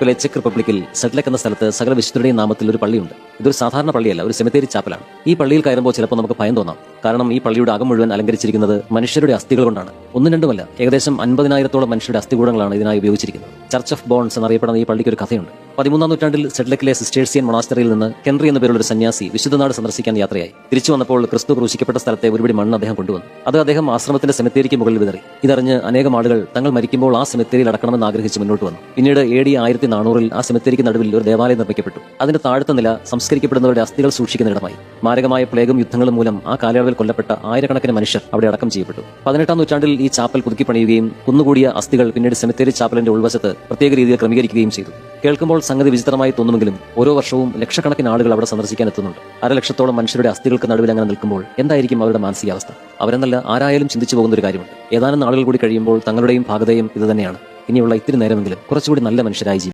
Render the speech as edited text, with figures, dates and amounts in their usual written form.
Check റിപ്പബ്ലിക്കിൽ സെഡ്ലക് എന്ന സ്ഥലത്ത് സകല വിശുദ്ധരുടെയും നാമത്തിൽ ഒരു പള്ളിയുണ്ട്. ഇതൊരു സാധാരണ പള്ളിയല്ല, ഒരു സെമിത്തേരി ചാപ്പലാണ്. ഈ പള്ളിയിൽ കയറുമ്പോൾ ചിലപ്പോൾ നമുക്ക് ഭയം തോന്നാം. കാരണം ഈ പള്ളിയുടെ അകം മുഴുവൻ അലങ്കരിച്ചിരിക്കുന്നത് മനുഷ്യരുടെ അസ്ഥികൾ കൊണ്ടാണ്. ഒന്നും രണ്ടുമല്ല, ഏകദേശം 50,000-ഓളം മനുഷ്യരുടെ അസ്ഥികൂടങ്ങളാണ് ഇതിനായി ഉപയോഗിച്ചിരിക്കുന്നത്. ചർച്ച് ഓഫ് ബോൺസ് എന്നറിയപ്പെടുന്ന ഈ പള്ളിക്ക് ഒരു കഥയുണ്ട്. 13-ാം നൂറ്റാണ്ടിൽ സെഡ്ലക്കിലെ സിസ്റ്റേഴ്സിയൻ മൊണാസ്റ്ററിയിൽ നിന്ന് ഹെൻറി എന്ന പേരുള്ള ഒരു സന്യാസി വിശുദ്ധനാട് സന്ദർശിക്കാൻ യാത്രയായി. തിരിച്ചു വന്നപ്പോൾ ക്രിസ്തു ക്രൂശിക്കപ്പെട്ട സ്ഥലത്തെ ഒരുപിടി മണ്ണ് അദ്ദേഹം കൊണ്ടുവന്നു. അത് അദ്ദേഹം ആശ്രമത്തിന്റെ സെമിത്തേരിക്ക് മുകളിൽ വിതറി. ഇതറിഞ്ഞ് അനേകം ആളുകൾ തങ്ങൾ മരിക്കുമ്പോൾ ആ സെമിത്തേരിയിൽ അടക്കണമെന്ന് ആഗ്രഹിച്ച് മുന്നോട്ട് വന്നു. പിന്നീട് AD 1400-ൽ ആ സെമിത്തേരിക്ക് നടുവിൽ ഒരു ദേവാലയം നിർമ്മിക്കപ്പെട്ടു. അതിന്റെ താഴത്തെ നില സംസ്കരിക്കപ്പെടുന്നവരുടെ അസ്ഥികൾ സൂക്ഷിക്കുന്ന ഇടമായി. മാരകമായ പ്ലേഗും യുദ്ധങ്ങളും മൂലം ആ കാലയളവിൽ കൊല്ലപ്പെട്ട ആയിരക്കണക്കിന് മനുഷ്യർ അവിടെ അടക്കം ചെയ്യപ്പെട്ടു. 18-ാം നൂറ്റാണ്ടിൽ ഈ ചാപ്പൽ പുതുക്കി പണിയുകയും കുന്നുകൂടിയ അസ്ഥികൾ പിന്നീട് സെമിത്തേരി ചാപ്പലിന്റെ ഉൾവശത്ത് പ്രത്യേക രീതിയിൽ ക്രമീകരിക്കുകയും ചെയ്തു. കേൾക്കുമ്പോൾ സംഗതി വിചിത്രമായി തോന്നുമെങ്കിലും ഓരോ വർഷവും ലക്ഷക്കണക്കിന് ആളുകൾ അവിടെ സന്ദർശിക്കാൻ എത്തുന്നുണ്ട്. 1,00,000-ഓളം മനുഷ്യരുടെ അസ്ഥികൾക്ക് നടുവിൽ അങ്ങനെ നിൽക്കുമ്പോൾ എന്തായിരിക്കും അവരുടെ മാനസികാവസ്ഥ? അവരെന്നല്ല ആരായാലും ചിന്തിച്ചു പോകുന്ന ഒരു കാര്യമുണ്ട്. ഏതാനും നാളുകൾ കൂടി കഴിയുമ്പോൾ തങ്ങളുടെയും ഭാഗതയും ഇത് തന്നെയാണ്. ഇനിയുള്ള ഇത്തിരി നേരമെങ്കിലും കുറച്ചുകൂടി നല്ല മനുഷ്യരായി ജീവിക്കും.